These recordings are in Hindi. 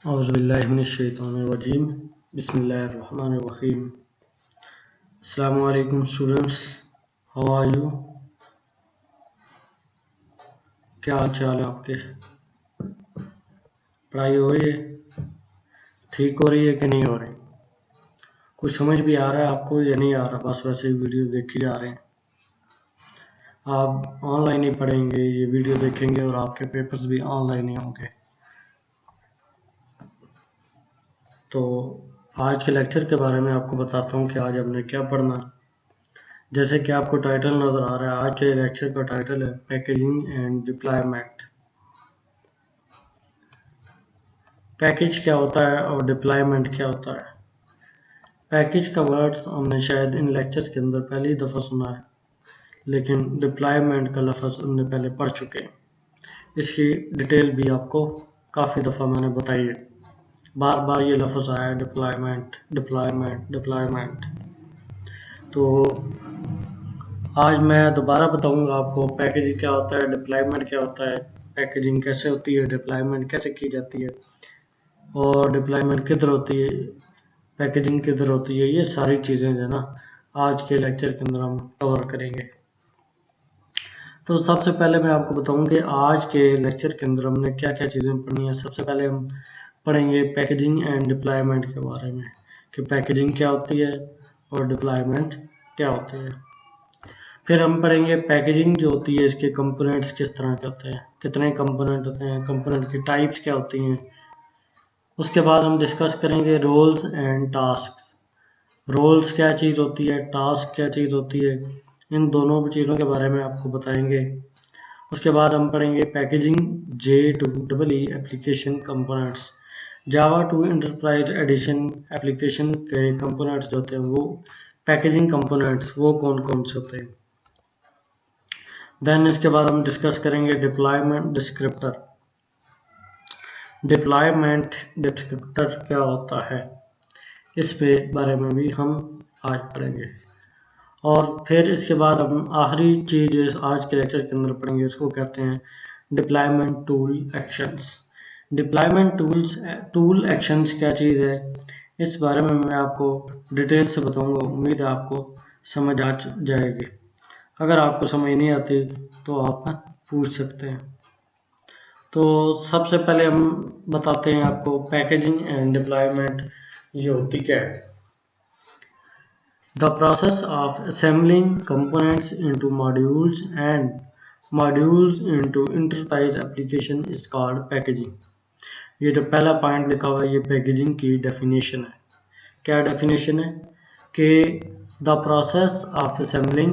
औज़ुबिल्लाहिमिनश्शैतानिर्रजीम बिस्मिल्लाहिर्रहमानिर्रहीम। अस्सलामु अलैकुम स्टूडेंट्स, हाउ आर यू? क्या हाल चाल है आपके? पढ़ाई हो रही है? ठीक हो रही है कि नहीं हो रही? कुछ समझ भी आ रहा है आपको या नहीं आ रहा? बस वैसे ही वीडियो देखी जा रहे हैं। आप ऑनलाइन ही पढ़ेंगे, ये वीडियो देखेंगे और आपके पेपर्स भी ऑनलाइन ही होंगे। तो आज के लेक्चर के बारे में आपको बताता हूँ कि आज हमने क्या पढ़ना है। जैसे कि आपको टाइटल नज़र आ रहा है, आज के लेक्चर का टाइटल है पैकेजिंग एंड डिप्लॉयमेंट। पैकेज क्या होता है और डिप्लॉयमेंट क्या होता है? पैकेज का वर्ड्स हमने शायद इन लेक्चर्स के अंदर पहली दफ़ा सुना है, लेकिन डिप्लॉयमेंट का लफ्ज़ हमने पहले पढ़ चुके हैं। इसकी डिटेल भी आपको काफ़ी दफ़ा मैंने बताई है। बार बार ये लफ्ज़ आया है, डिप्लॉयमेंट डिप्लॉयमेंट डिप्लॉयमेंट। तो आज मैं दोबारा बताऊंगा आपको पैकेजिंग क्या होता है, डिप्लॉयमेंट क्या होता है, पैकेजिंग कैसे होती है, डिप्लॉयमेंट कैसे की जाती है और डिप्लॉयमेंट किधर होती है, पैकेजिंग किधर होती है। ये सारी चीज़ें जो है ना आज के लेक्चर के अंदर हम कवर करेंगे। तो सबसे पहले मैं आपको बताऊं कि आज के लेक्चर के अंदर हमने क्या क्या चीज़ें पढ़नी है। सबसे पहले हम पढ़ेंगे पैकेजिंग एंड डिप्लॉयमेंट के बारे में कि पैकेजिंग क्या होती है और डिप्लॉयमेंट क्या होती है। फिर हम पढ़ेंगे पैकेजिंग जो होती है, इसके कंपोनेंट्स किस तरह के होते हैं, कितने कंपोनेंट होते हैं, कंपोनेंट की टाइप्स क्या होती हैं। उसके बाद हम डिस्कस करेंगे रोल्स एंड टास्क्स। रोल्स क्या चीज़ होती है, टास्क क्या चीज़ होती है, इन दोनों चीज़ों के बारे में आपको बताएंगे। उसके बाद हम पढ़ेंगे पैकेजिंग J2EE एप्लीकेशन कंपोनेंट्स। जावा 2 एंटरप्राइज एडिशन एप्लीकेशन के कंपोनेंट्स जो होते हैं वो पैकेजिंग कंपोनेंट्स वो कौन कौन से होते हैं। देन इसके बाद हम डिस्कस करेंगे डिप्लॉयमेंट डिस्क्रिप्टर। डिप्लॉयमेंट डिस्क्रिप्टर क्या होता है, इस पे बारे में भी हम आज पढ़ेंगे। और फिर इसके बाद हम आखिरी चीज़ आज के लेक्चर के अंदर पढ़ेंगे, उसको कहते हैं deployment tool actions. Deployment tool actions क्या चीज़ है, इस बारे में मैं आपको डिटेल से बताऊंगा। उम्मीद है आपको समझ आ जाएगी। अगर आपको समझ नहीं आती तो आप पूछ सकते हैं। तो सबसे पहले हम बताते हैं आपको पैकेजिंग एंड डिप्लॉयमेंट ये होती क्या है। The process of assembling components into modules and modules into enterprise application is called packaging। ये जो पहला पॉइंट लिखा हुआ है ये पैकेजिंग की डेफिनेशन है। क्या डेफिनेशन है कि the process of assembling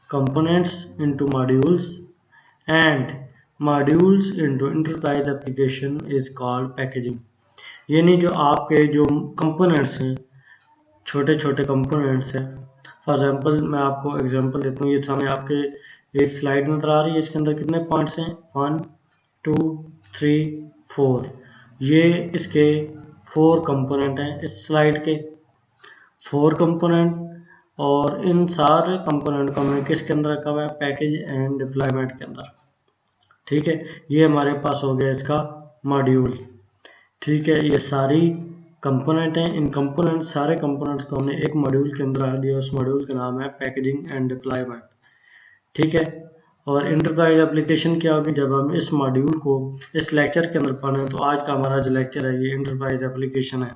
components into modules and modules into enterprise application is called packaging। यानी जो आपके जो कंपोनेंट्स हैं, छोटे छोटे कंपोनेंट्स हैं। फॉर एग्जांपल मैं आपको एग्जांपल देता हूँ। ये सामने आपके एक स्लाइड नजर आ रही है, इसके अंदर कितने पॉइंट्स हैं, 1 2 3 4। ये इसके 4 कंपोनेंट हैं, इस स्लाइड के 4 कंपोनेंट। और इन सारे कंपोनेंट को हमने किसके अंदर रखा हुआ है, पैकेज एंड डिप्लॉयमेंट के अंदर। ठीक है, ये हमारे पास हो गया इसका मॉड्यूल। ठीक है, ये सारी कंपोनेंट हैं। इन कंपोनेंट सारे कंपोनेंट्स को हमने एक मॉड्यूल के अंदर आ दिया, उस मॉड्यूल का नाम है पैकेजिंग एंड डिप्लॉयमेंट। ठीक है, और इंटरप्राइज एप्लीकेशन क्या होगी, जब हम इस मॉड्यूल को इस लेक्चर के अंदर पढ़ें। तो आज का हमारा जो लेक्चर है ये इंटरप्राइज एप्लीकेशन है।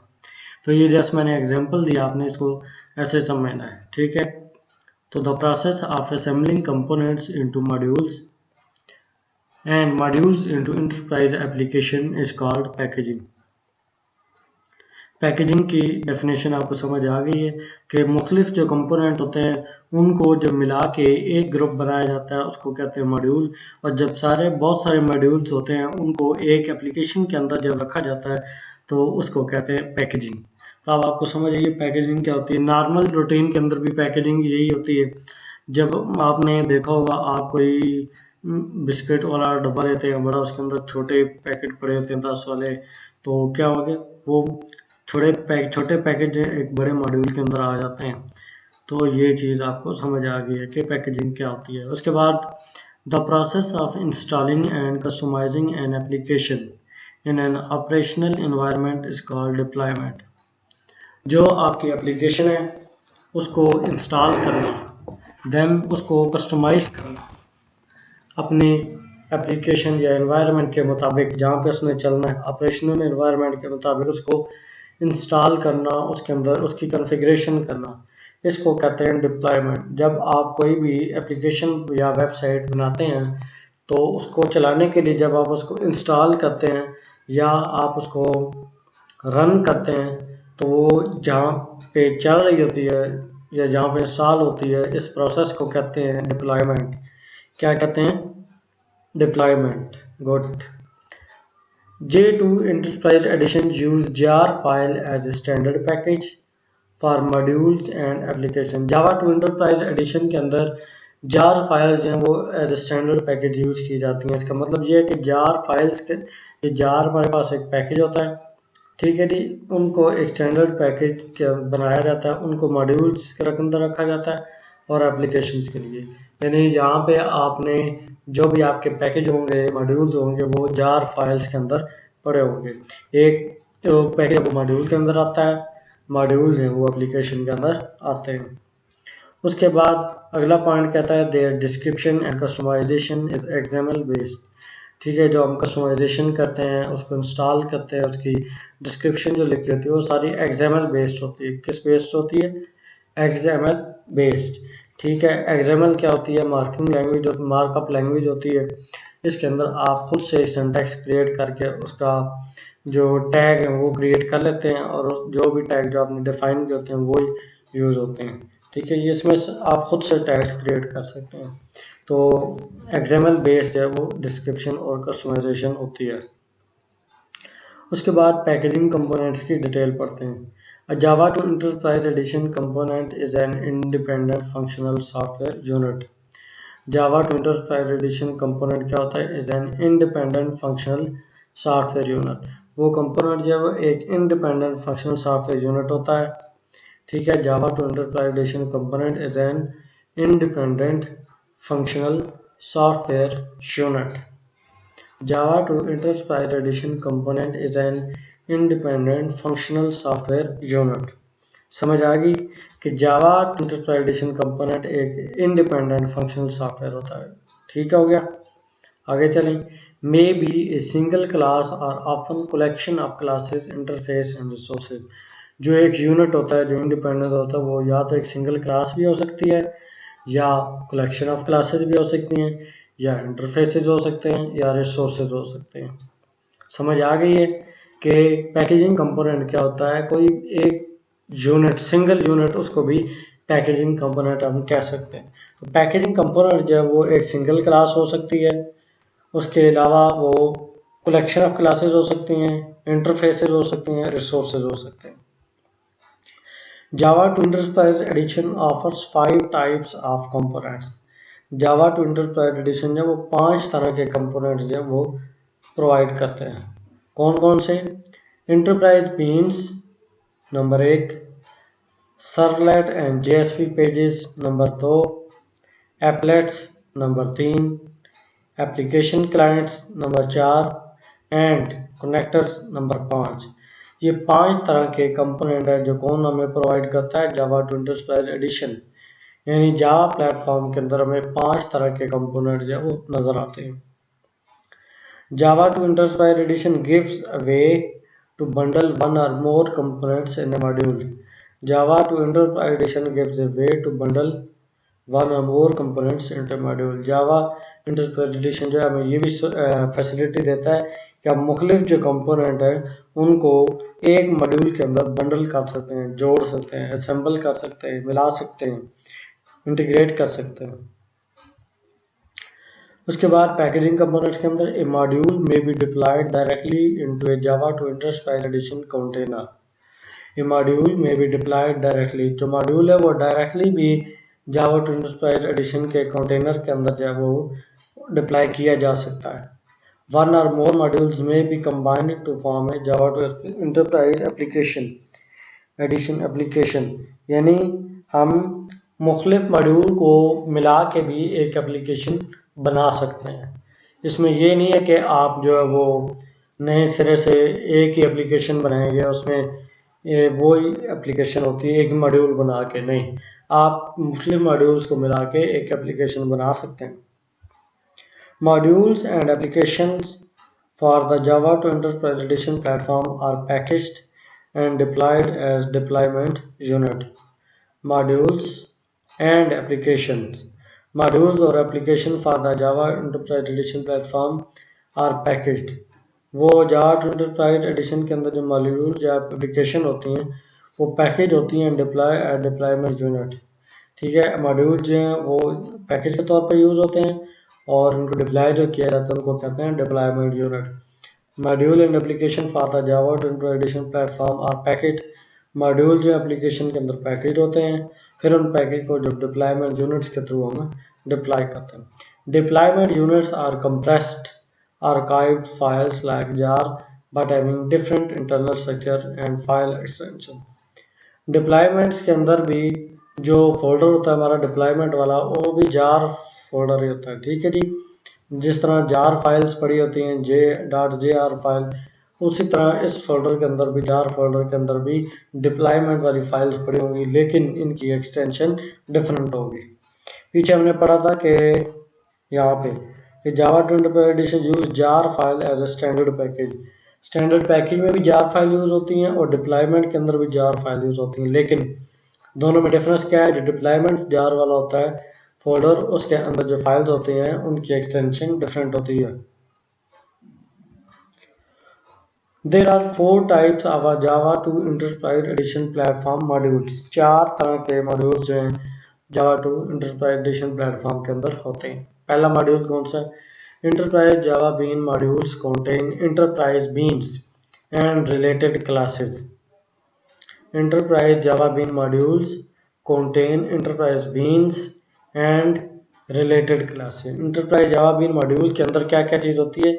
तो ये जस्ट मैंने एग्जांपल दिया, आपने इसको ऐसे समझना है। ठीक है, तो the process of assembling components into modules and modules into enterprise application is called packaging. Packaging की डेफिनेशन आपको समझ आ गई है कि मुख्तलिफ जो कंपोनेंट होते हैं उनको जब मिला के एक ग्रुप बनाया जाता है उसको कहते हैं मॉड्यूल। और जब बहुत सारे मॉड्यूल्स होते हैं उनको एक एप्लीकेशन के अंदर जब रखा जाता है तो उसको कहते हैं पैकेजिंग। तो अब आपको समझ आइए पैकेजिंग क्या होती है। नॉर्मल रूटीन के अंदर भी पैकेजिंग यही होती है। जब आपने देखा होगा, आप कोई बिस्किट वाला डब्बा लेते हैं बड़ा, उसके अंदर छोटे पैकेट पड़े होते हैं 10 वाले, तो क्या हो गया, वो छोटे पैकेज एक बड़े मॉड्यूल के अंदर आ जाते हैं। तो ये चीज़ आपको समझ आ गई है कि पैकेजिंग क्या होती है। उसके बाद the process of installing and customising an application in an operational environment is called deployment. जो आपकी एप्लीकेशन है उसको इंस्टॉल करना, देन उसको कस्टमाइज करना अपनी एप्लीकेशन या एनवायरनमेंट के मुताबिक, जहाँ पे उसने चलना है ऑपरेशनल एनवायरनमेंट के मुताबिक उसको इंस्टॉल करना, उसके अंदर उसकी कॉन्फ़िगरेशन करना, इसको कहते हैं डिप्लॉयमेंट। जब आप कोई भी एप्लीकेशन या वेबसाइट बनाते हैं तो उसको चलाने के लिए जब आप उसको इंस्टॉल करते हैं या आप उसको रन करते हैं तो वो जहाँ पे चल रही होती है या जहाँ पे इंस्टॉल होती है, इस प्रोसेस को कहते हैं डिप्लॉयमेंट। क्या कहते हैं? Deployment. Good. J2 Enterprise Edition use jar file as a standard package for modules and application। Java 2 Enterprise Edition के अंदर जार फाइल जो है वो as a standard package use की जाती हैं। इसका मतलब ये है कि जार फाइल्स के, ये जार हमारे पास एक पैकेज होता है, ठीक है जी, उनको एक स्टैंडर्ड पैकेज बनाया जाता है, उनको मॉड्यूल्स के अंदर रखा जाता है और एप्लीकेशंस के लिए, यानी यहाँ पे आपने जो भी आपके पैकेज होंगे, मॉड्यूल्स होंगे, वो जार फाइल्स के अंदर पड़े होंगे। एक तो पैकेज मॉड्यूल के अंदर आता है, मॉड्यूल हैं वो एप्लीकेशन के अंदर आते हैं। उसके बाद अगला पॉइंट कहता है there description and customization is XML based. ठीक है, जो हम कस्टमाइजेशन करते हैं, उसको इंस्टॉल करते हैं, उसकी डिस्क्रिप्शन जो लिखी होती है वो सारी XML बेस्ड होती है। किस बेस्ड होती है? XML based. ठीक है, XML क्या होती है? मार्किंग लैंग्वेज, जो मार्कअप लैंग्वेज होती है। इसके अंदर आप खुद से सिंटैक्स क्रिएट करके उसका जो टैग है वो क्रिएट कर लेते हैं और जो भी टैग जो आपने डिफाइन किए होते हैं वो यूज होते हैं। ठीक है, ये इसमें आप खुद से टैग्स क्रिएट कर सकते हैं। तो XML बेस्ड है वो डिस्क्रिप्शन और कस्टमाइजेशन होती है। उसके बाद पैकेजिंग कंपोनेंट्स की डिटेल पढ़ते हैं। A Java 2 Enterprise Edition component is an independent functional software unit। Java 2 Enterprise Edition component क्या होता है? Is an independent functional software unit। वो component जो है वो एक independent functional software unit होता है। ठीक है, Java 2 Enterprise Edition component is an independent functional software unit। Java 2 Enterprise Edition component is an independent functional software unit। समझ आ गई कि Java 2 Enterprise Edition component एक independent functional software होता है। ठीक हो गया, आगे चलें। May be a single class or often collection of classes, interface and resources। जो एक यूनिट होता है, जो इंडिपेंडेंट होता है, वो या तो एक सिंगल क्लास भी हो सकती है, या कलेक्शन ऑफ क्लासेस भी हो सकती हैं, या इंटरफेसेस हो सकते हैं, या रिसोर्सेज हो सकते हैं। समझ आ गई है कि पैकेजिंग कंपोनेंट क्या होता है? कोई एक यूनिट, सिंगल यूनिट, उसको भी पैकेजिंग कंपोनेंट हम कह सकते हैं। तो पैकेजिंग कंपोनेंट जो है वो एक सिंगल क्लास हो सकती है, उसके अलावा वो कलेक्शन ऑफ क्लासेस हो सकती हैं, इंटरफेसेस हो सकती हैं, रिसोर्सेज हो सकते हैं। Java 2 Enterprise Edition offers 5 types of components। Java 2 Enterprise Edition जो वो 5 तरह के components जो वो प्रोवाइड करते हैं। कौन कौन से? Enterprise Beans number 1, Servlet and JSP Pages number 2, Applets number 3, Application Clients number 4 and Connectors number 5। ये 5 तरह के कंपोनेंट है जो कौन हमें प्रोवाइड करता है? Java 2 Enterprise Edition। यानी जावा प्लेटफॉर्म के अंदर हमें 5 तरह के कंपोनेंट जो है वो नजर आते हैं। Java 2 Enterprise Edition gives a way to bundle one or more components in a module। Java 2 Enterprise Edition gives a way to bundle one or more components into a module। Java Enterprise Edition जो है हमें ये भी फैसिलिटी देता है कि आप मुख्तलिफ जो कंपोनेंट है उनको एक मॉड्यूल के अंदर बंडल कर सकते हैं, जोड़ सकते हैं, असेंबल कर सकते हैं, मिला सकते हैं, इंटीग्रेट कर सकते हैं। उसके बाद पैकेजिंग कंपोनेंट्स के अंदर ए मॉड्यूल में बी डिप्लॉयड डायरेक्टली इनटू ए जावा 2 Enterprise Edition कंटेनर। ए मॉड्यूल में बी डिप्लॉयड डायरेक्टली, जो मॉड्यूल है वो डायरेक्टली भी जावा 2 Enterprise Edition के कंटेनर के अंदर जो है वो डिप्लॉय किया जा सकता है। One or more modules may be combined to form a Java 2 Enterprise Edition application। यानी हम मुख्तलिफ मॉड्यूल को मिला के भी एक एप्लीकेशन बना सकते हैं। इसमें ये नहीं है कि आप जो है वो नए सिरे से एक ही एप्लीकेशन बनाएंगे, उसमें वो ही एप्लीकेशन होती है एक मॉड्यूल बना के, नहीं, आप मुख्तलिफ मॉड्यूल्स को मिला के एक एप्लीकेशन बना सकते हैं। Modules and applications for the Java to Enterprise Edition platform are packaged and deployed as deployment unit. Modules and applications. Modules or application for the Java Enterprise Edition platform are packaged. वो Java to Enterprise Edition के अंदर जो मॉड्यूल या एप्लीकेशन होती हैं वो पैकेज होती हैं डिप्लॉय एट डिप्लॉयमेंट यूनिट। ठीक है, मॉड्यूल जो हैं वो पैकेज के तौर पर यूज़ होते हैं और उनको डिप्लॉय जो किया जाता है उनको कहते हैं deployment unit. Module and application for the Java two edition platform are package. Module जो एप्लीकेशन के अंदर पैकेज होते हैं, फिर उन पैकेज को जो डिप्लॉयमेंट यूनिट्स के थ्रू हम डिप्लॉय करते हैं। Deployment units are compressed archived files like jar but having different internal structure and file extension. Deployments के अंदर भी जो फोल्डर होता है हमारा डिप्लॉयमेंट वाला वो भी जार फोल्डर ही होता है। ठीक है जी, जिस तरह जार फाइल्स पड़ी होती हैं j.jar फाइल, उसी तरह इस फोल्डर के अंदर भी जार फोल्डर के अंदर भी डिप्लॉयमेंट वाली फाइल्स पड़ी होंगी, लेकिन इनकी एक्सटेंशन डिफरेंट होगी। पीछे हमने पढ़ा था कि यहाँ पे कि Java 20 edition use jar file as a standard package. Standard package में भी जार फाइल यूज होती हैं और डिप्लॉयमेंट के अंदर भी जार फाइल यूज होती हैं, लेकिन दोनों में डिफरेंस क्या है? जो डिप्लॉयमेंट जार वाला होता है फोल्डर, उसके अंदर जो फाइल्स होती हैं उनकी एक्सटेंशन डिफरेंट होती है। There are 4 types of a Java to Enterprise Edition platform modules। 4 तरह के मॉड्यूल्स जो हैं Java to Enterprise Edition platform के अंदर होते हैं। पहला मॉड्यूल कौन सा है? Enterprise Java Bean modules contain enterprise beans and related classes। Enterprise Java Bean modules contain enterprise beans and related classes। Enterprise Java Bean module के अंदर क्या क्या चीज़ होती है?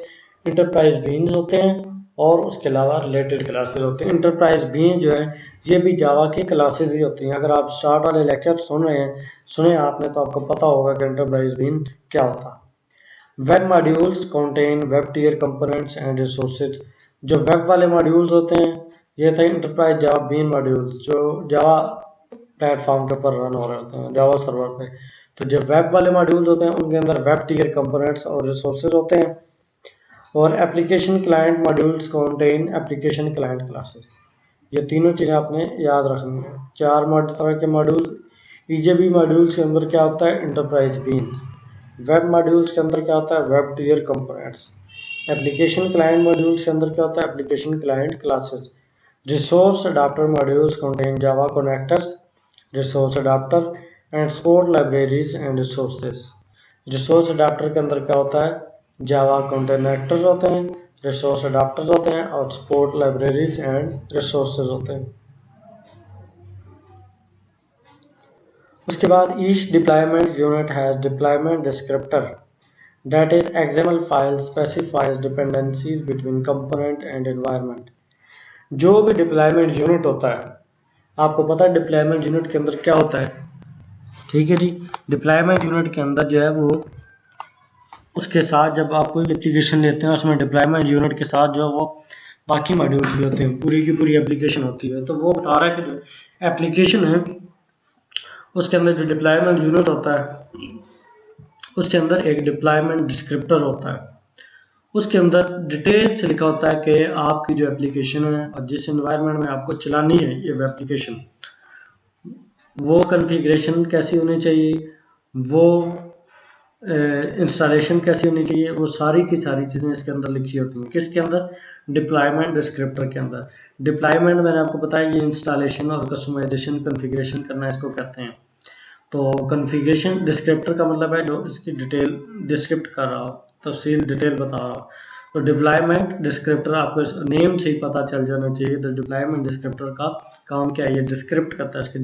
Enterprise beans होते हैं और उसके अलावा related classes होते हैं। Enterprise bean जो है ये भी जावा की क्लासेस ही होती हैं। अगर आप स्टार्ट वाले लेक्चर सुने आपने तो आपको पता होगा कि Enterprise bean क्या होता है। Web modules contain web tier components and resources। जो वेब वाले मॉड्यूल्स होते हैं ये थे इंटरप्राइज जावा बीन मॉड्यूल्स जो जावा प्लेटफॉर्म के ऊपर रन हो रहे होते हैं जावा सर्वर पे। तो जो वेब वाले मॉड्यूल्स होते हैं उनके अंदर वेब टियर कंपोनेंट्स और रिसोर्सेज होते हैं। और application client modules contain application client classes. ये तीनों चीज़ें आपने याद रखनी है। 4 तरह के मॉड्यूल। ईजेबी मॉड्यूल्स के अंदर क्या होता है? Enterprise beans. वेब मॉड्यूल्स के अंदर क्या होता है? Web tier components. Application client modules के अंदर क्या होता है? Application client classes. Resource adapter modules contain Java connectors, resource adapter and support libraries and resources। Resource adapter के अंदर क्या होता है? Java connectors होते हैं, resource adapters होते हैं और support libraries and resources होते हैं। उसके बाद each deployment unit has deployment descriptor that is XML file specifies dependencies between component and environment। जो भी डिप्लॉयमेंट यूनिट होता है, आपको पता है डिप्लॉयमेंट यूनिट के अंदर क्या होता है? ठीक है जी, डिप्लॉयमेंट यूनिट के अंदर जो है वो उसके साथ जब आप कोई एप्लीकेशन लेते हैं उसमें डिप्लॉयमेंट यूनिट के साथ जो है वो बाकी मॉड्यूल्स भी होते हैं, पूरी की पूरी एप्लीकेशन होती है। तो वो बता रहा है कि जो एप्लीकेशन है उसके अंदर जो डिप्लॉयमेंट यूनिट होता है उसके अंदर एक डिप्लॉयमेंट डिस्क्रिप्टर होता है। उसके अंदर डिटेल से लिखा होता है कि आपकी जो एप्लीकेशन है और जिस एनवायरनमेंट में आपको चलानी है ये वेब एप्लीकेशन, वो कॉन्फ़िगरेशन कैसी होनी चाहिए, वो इंस्टॉलेशन कैसी होनी चाहिए, वो सारी की सारी चीज़ें इसके अंदर लिखी होती हैं। किसके अंदर? डिप्लॉयमेंट डिस्क्रिप्टर के अंदर। डिप्लॉयमेंट मैंने आपको बताया ये इंस्टॉलेशन और कस्टमाइजेशन कॉन्फ़िगरेशन करना इसको कहते हैं। तो कॉन्फ़िगरेशन डिस्क्रिप्टर का मतलब है जो इसकी डिटेल डिस्क्रिप्ट कर रहा हो, तफसील डिटेल बता रहा हो। तो डिप्लॉयमेंट डिस्क्रिप्टर आपको इस नेम से ही पता चल जाना चाहिए। तो डिप्लॉयमेंट डिस्क्रिप्टर का काम क्या है? ये डिस्क्रिप्ट करता है। इसकी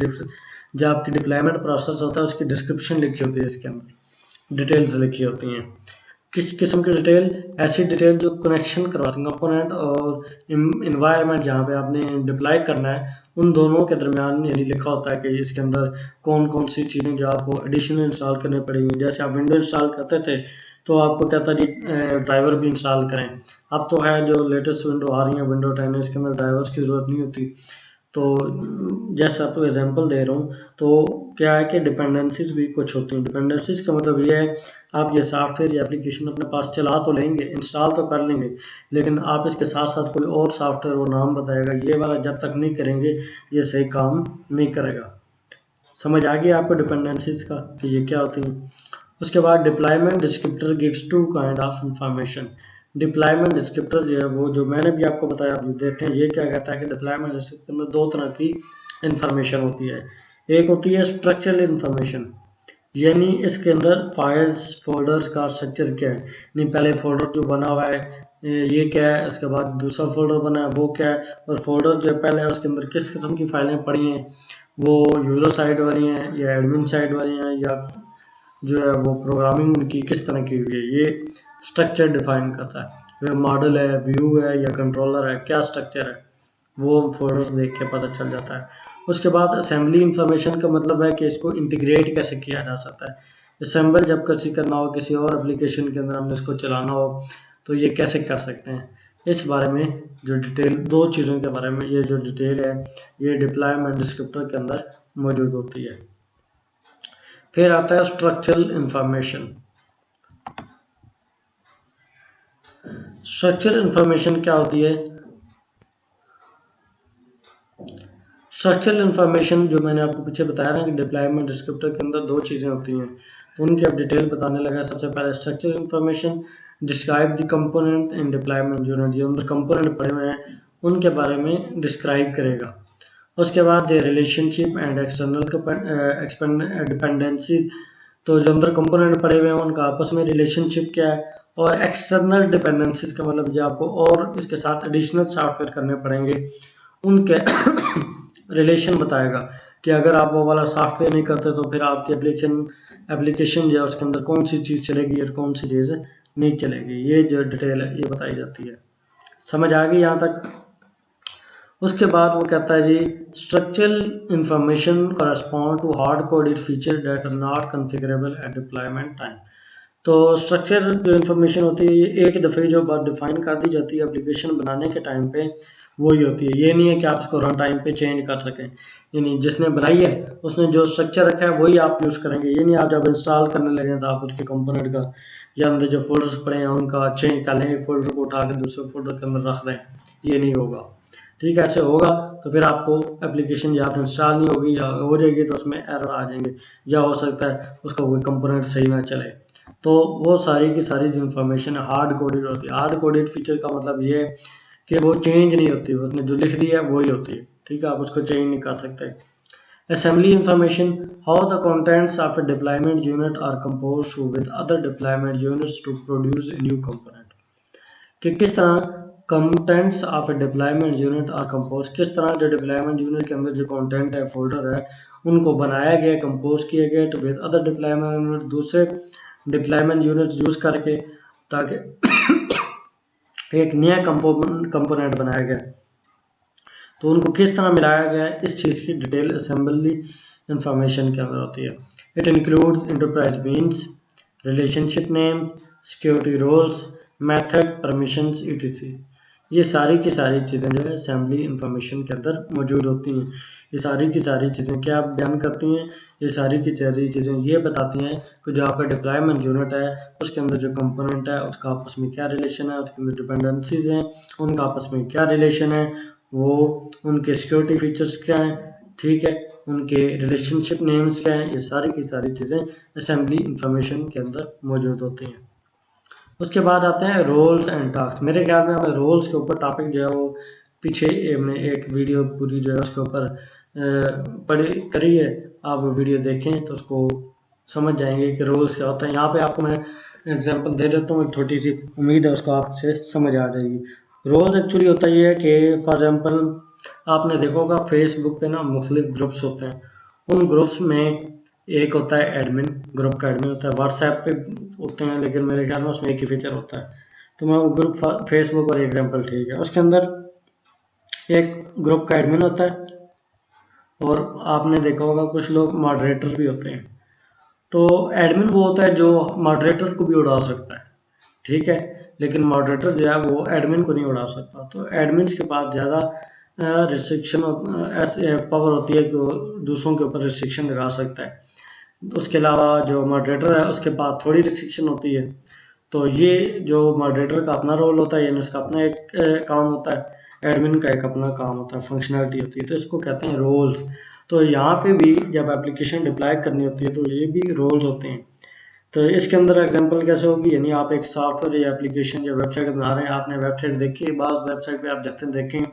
जो आपकी डिप्लॉयमेंट प्रोसेस होता है उसकी डिस्क्रिप्शन लिखी होती है, इसके अंदर डिटेल्स लिखी होती हैं। किस किस्म की डिटेल? ऐसी डिटेल जो कनेक्शन करवाती है कंपोनेंट और इन्वायरमेंट जहाँ पे आपने डिप्लॉय करना है उन दोनों के दरमियान, यानी लिखा होता है कि इसके अंदर कौन कौन सी चीज़ें जो आपको एडिशनल इंस्टॉल करनी पड़ेंगी। जैसे आप विंडो इंस्टॉल करते थे तो आपको कहता है जी ड्राइवर भी इंस्टॉल करें। अब तो है जो लेटेस्ट विंडो आ रही है विंडो 10 है, इसके अंदर ड्राइवर्स की ज़रूरत नहीं होती। तो जैसे आपको एग्जांपल दे रहा हूँ, तो क्या है कि डिपेंडेंसीज भी कुछ होती हैं। डिपेंडेंसीज का मतलब ये है आप ये सॉफ्टवेयर या एप्लीकेशन अपने पास चला तो लेंगे, इंस्टॉल तो कर लेंगे, लेकिन आप इसके साथ साथ कोई और सॉफ्टवेयर वो नाम बताएगा, ये वाला जब तक नहीं करेंगे ये सही काम नहीं करेगा। समझ आ गई आपको डिपेंडेंसीज का कि ये क्या होती हैं। उसके बाद deployment descriptor gives two kind of information. Deployment descriptor जो है वो जो मैंने भी आपको बताया आप देते हैं, ये क्या कहता है कि डिप्लॉयमेंट डिस्क्रिप्टर में दो तरह की इंफॉर्मेशन होती है। एक होती है स्ट्रक्चरल इंफॉर्मेशन, यानी इसके अंदर फाइल्स फोल्डर्स का स्ट्रक्चर क्या है, नहीं पहले फोल्डर जो बना हुआ है ये क्या है, उसके बाद दूसरा फोल्डर बना है वो क्या है, और फोल्डर जो पहले है उसके अंदर किस किस्म की फाइलें पड़ी हैं, वो यूजर साइड वाली हैं या एडमिन साइड वाली हैं, या जो है वो प्रोग्रामिंग उनकी किस तरह की हुई है, ये स्ट्रक्चर डिफाइन करता है। मॉडल है, व्यू है या कंट्रोलर है, क्या स्ट्रक्चर है वो फोल्डर्स देख के पता चल जाता है। उसके बाद असेंबली इंफॉर्मेशन का मतलब है कि इसको इंटीग्रेट कैसे किया जा सकता है। असेंबल जब किसी करना हो, किसी और एप्लीकेशन के अंदर हमने इसको चलाना हो, तो ये कैसे कर सकते हैं, इस बारे में जो डिटेल, दो चीज़ों के बारे में ये जो डिटेल है ये डिप्लॉयमेंट डिस्क्रिप्टर के अंदर मौजूद होती है। फिर आता है स्ट्रक्चरल इंफॉर्मेशन। स्ट्रक्चरल इंफॉर्मेशन क्या होती है? स्ट्रक्चरल इंफॉर्मेशन जो मैंने आपको पीछे बताया ना कि डिप्लॉयमेंट डिस्क्रिप्टर के अंदर दो चीज़ें होती हैं, तो उनकी अब डिटेल बताने लगा। सबसे पहले structural information describe the component in deployment, जो अंदर कंपोनेंट पड़े हुए हैं उनके बारे में डिस्क्राइब करेगा। उसके बाद रिलेशनशिप एंड एक्सटर्नल डिपेंडेंसीज, तो जो अंदर कंपोनेंट पड़े हुए हैं उनका आपस में रिलेशनशिप क्या है, और एक्सटर्नल डिपेंडेंसीज का मतलब जो आपको और इसके साथ एडिशनल सॉफ्टवेयर करने पड़ेंगे उनके रिलेशन बताएगा कि अगर आप वो वाला सॉफ्टवेयर नहीं करते तो फिर आपकी एप्लीकेशन जो है उसके अंदर कौन सी चीज़ चलेगी और कौन सी चीज़ नहीं चलेगी। ये जो डिटेल है ये बताई जाती है। समझ आ गई यहाँ तक? उसके बाद वो कहता है जी structural information correspond to hard coded feature that are not configurable at deployment time. तो स्ट्रक्चर जो इन्फॉर्मेशन होती है ये एक दफ़े जो बात डिफाइन कर दी जाती है एप्लीकेशन बनाने के टाइम पे वही होती है। ये नहीं है कि आप इसको रन टाइम पे चेंज कर सकें, यानी जिसने बनाई है उसने जो स्ट्रक्चर रखा है वही आप यूज़ करेंगे। ये नहीं आप जब इंस्टॉल करने लगे तो आप उसके कंपोनेंट का या अंदर जो फोल्डर्स पड़े हैं उनका चेंज कर लेंगे, फोल्डर को उठा के दूसरे फोल्डर के अंदर रख दें, ये नहीं होगा। ठीक है, ऐसे होगा तो फिर आपको एप्लीकेशन या तो इंस्टॉल नहीं होगी या हो जाएगी तो उसमें एरर आ जाएंगे, या हो सकता है उसका कोई कंपोनेंट सही ना चले। तो वो सारी की सारी जो इन्फॉर्मेशन है हार्ड कोडेड होती है। हार्ड कोडेड फीचर का मतलब ये है कि वो चेंज नहीं होती, उसने जो लिख दिया है वही होती है। ठीक है, आप उसको चेंज नहीं कर सकते। Assembly information, how the contents of a deployment unit are composed with other deployment units to produce a new component, कि किस तरह contents of a deployment unit are compose, किस तरह जो डिप्लॉयमेंट यूनिट के अंदर जो कंटेंट है फोल्डर है उनको बनाया गया, कंपोज किया गया to with other deployment unit, दूसरे डिप्लॉयमेंट यूनिट यूज करके, ताकि एक नया कंपोनेंट बनाया गया। तो उनको किस तरह मिलाया गया है इस चीज़ की डिटेल असेंबली इंफॉर्मेशन के अंदर होती है। It includes enterprise means, relationship names, security roles, method, permissions, etc। ये सारी की सारी चीज़ें जो है असेंबली इंफॉर्मेशन के अंदर मौजूद होती हैं। ये सारी की सारी चीज़ें क्या बयान करती हैं? ये सारी की सारी चीज़ें ये बताती हैं कि जो आपका डिप्लॉयमेंट यूनिट है उसके अंदर जो कंपोनेंट है उसका आपस में क्या रिलेशन है, उसके अंदर डिपेंडेंसीज हैं उनका आपस में क्या रिलेशन है, वो उनके सिक्योरिटी फीचर्स क्या हैं, ठीक है, उनके रिलेशनशिप नेम्स क्या हैं, ये सारी की सारी चीज़ें असेंबली इंफॉर्मेशन के अंदर मौजूद होती हैं। उसके बाद आते हैं रोल्स एंड टास्क। मेरे ख्याल में हमें रोल्स के ऊपर टॉपिक जो है वो पीछे हमने एक वीडियो पूरी जो है उसके ऊपर पढ़ी करी है, आप वो वीडियो देखें तो उसको समझ जाएंगे कि रोल्स क्या होता है। यहाँ पे आपको मैं एग्जांपल दे देता हूँ एक छोटी सी, उम्मीद है उसको आपसे समझ आ जाएगी। रोल्स एक्चुअली होता ये है कि फॉर एग्जांपल आपने देखा होगा फेसबुक पे ना मुख्तलिफ ग्रुप्स होते हैं, उन ग्रुप्स में एक होता है एडमिन, ग्रुप का एडमिन होता है। व्हाट्सएप पे होते हैं लेकिन मेरे ख्याल में उसमें एक ही फीचर होता है। तो मैं वो ग्रुप फेसबुक और एग्जांपल ठीक है, उसके अंदर एक ग्रुप का एडमिन होता है और आपने देखा होगा कुछ लोग मॉडरेटर भी होते हैं। तो एडमिन वो होता है जो मॉडरेटर को भी उड़ा सकता है, ठीक है, लेकिन मॉडरेटर जो है वो एडमिन को नहीं उड़ा सकता। तो एडमिन के पास ज़्यादा रिस्ट्रिक्शन पावर होती है कि वो दूसरों के ऊपर रिस्ट्रिक्शन लगा सकता है। उसके अलावा जो मॉडरेटर है उसके पास थोड़ी रिस्ट्रिक्शन होती है। तो ये जो मॉडरेटर का अपना रोल होता है, यानी उसका अपना एक काम होता है, एडमिन का एक अपना काम होता है, फंक्शनैलिटी होती है, तो इसको कहते हैं रोल्स। तो यहाँ पे भी जब एप्लीकेशन डिप्लॉय करनी होती है तो ये भी रोल्स होते हैं। तो इसके अंदर एग्जांपल कैसे होगी, यानी आप एक सॉफ्टवेयर या एप्लीकेशन या वेबसाइट बना रहे हैं, आपने वेबसाइट देखी, बाज़ वेबसाइट पे आप देखते हैं देखें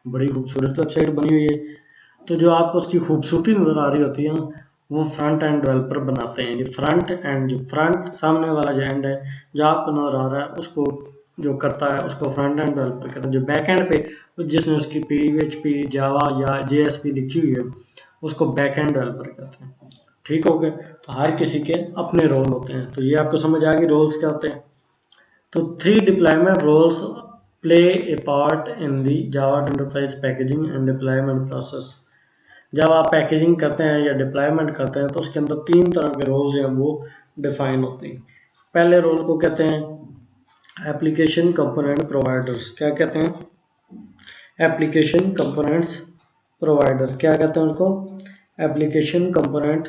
बड़ी खूबसूरत वेबसाइट बनी हुई है, तो जो आपको उसकी खूबसूरती नज़र आ रही होती है ना, वो फ्रंट एंड डेवलपर बनाते हैं। ये फ्रंट एंड, जो फ्रंट सामने वाला जो एंड है जो आपको नज़र आ रहा है उसको जो करता है उसको फ्रंट एंड डेवलपर कहते हैं। जो बैक एंड पे जिसमें उसकी PHP जावा या JSP लिखी हुई है उसको बैक एंड डेवलपर कहते हैं। ठीक हो गया। तो हर किसी के अपने रोल होते हैं। तो ये आपको समझ आ गई रोल्स क्या होते हैं। तो 3 deployment roles play a part in the Java enterprise packaging and deployment process. जब आप पैकेजिंग करते हैं या डिप्लॉयमेंट करते हैं तो उसके अंदर 3 तरह के रोल्स हैं वो डिफाइन होते हैं। पहले रोल को कहते हैं एप्लीकेशन कंपोनेंट प्रोवाइडर्स। क्या कहते हैं? Application components provider. क्या कहते हैं उसको? Application component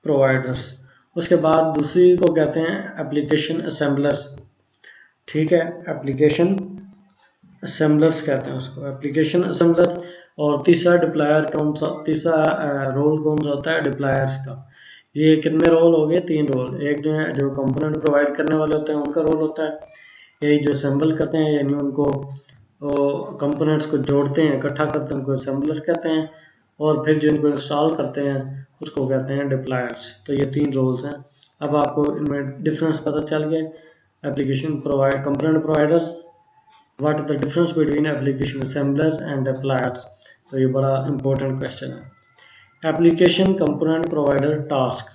providers. उसके बाद दूसरी को कहते हैं एप्लीकेशन असेंबलर्स। ठीक है, एप्लीकेशन असेंबलर्स कहते हैं उसको, एप्लीकेशन असेंबलर्स। और तीसरा डिप्लायर कौन सा, तीसरा रोल कौन सा होता है? डिप्लायर्स का। ये कितने रोल हो गए? 3 रोल। एक जो है जो कंपोनेंट प्रोवाइड करने वाले होते हैं उनका रोल होता है, एक जो असेंबल करते हैं यानी उनको कंपोनेंट्स को जोड़ते हैं, इकट्ठा करते हैं, उनको असेंबलर कहते हैं, और फिर जो इनको इंस्टॉल करते हैं उसको कहते हैं डिप्लायर्स। तो ये 3 रोल्स हैं। अब आपको इनमें डिफरेंस पता चल गया। Application provide component providers, what is the difference between application assemblers and deployers. तो ये बड़ा इंपॉर्टेंट क्वेश्चन है। Application component provider task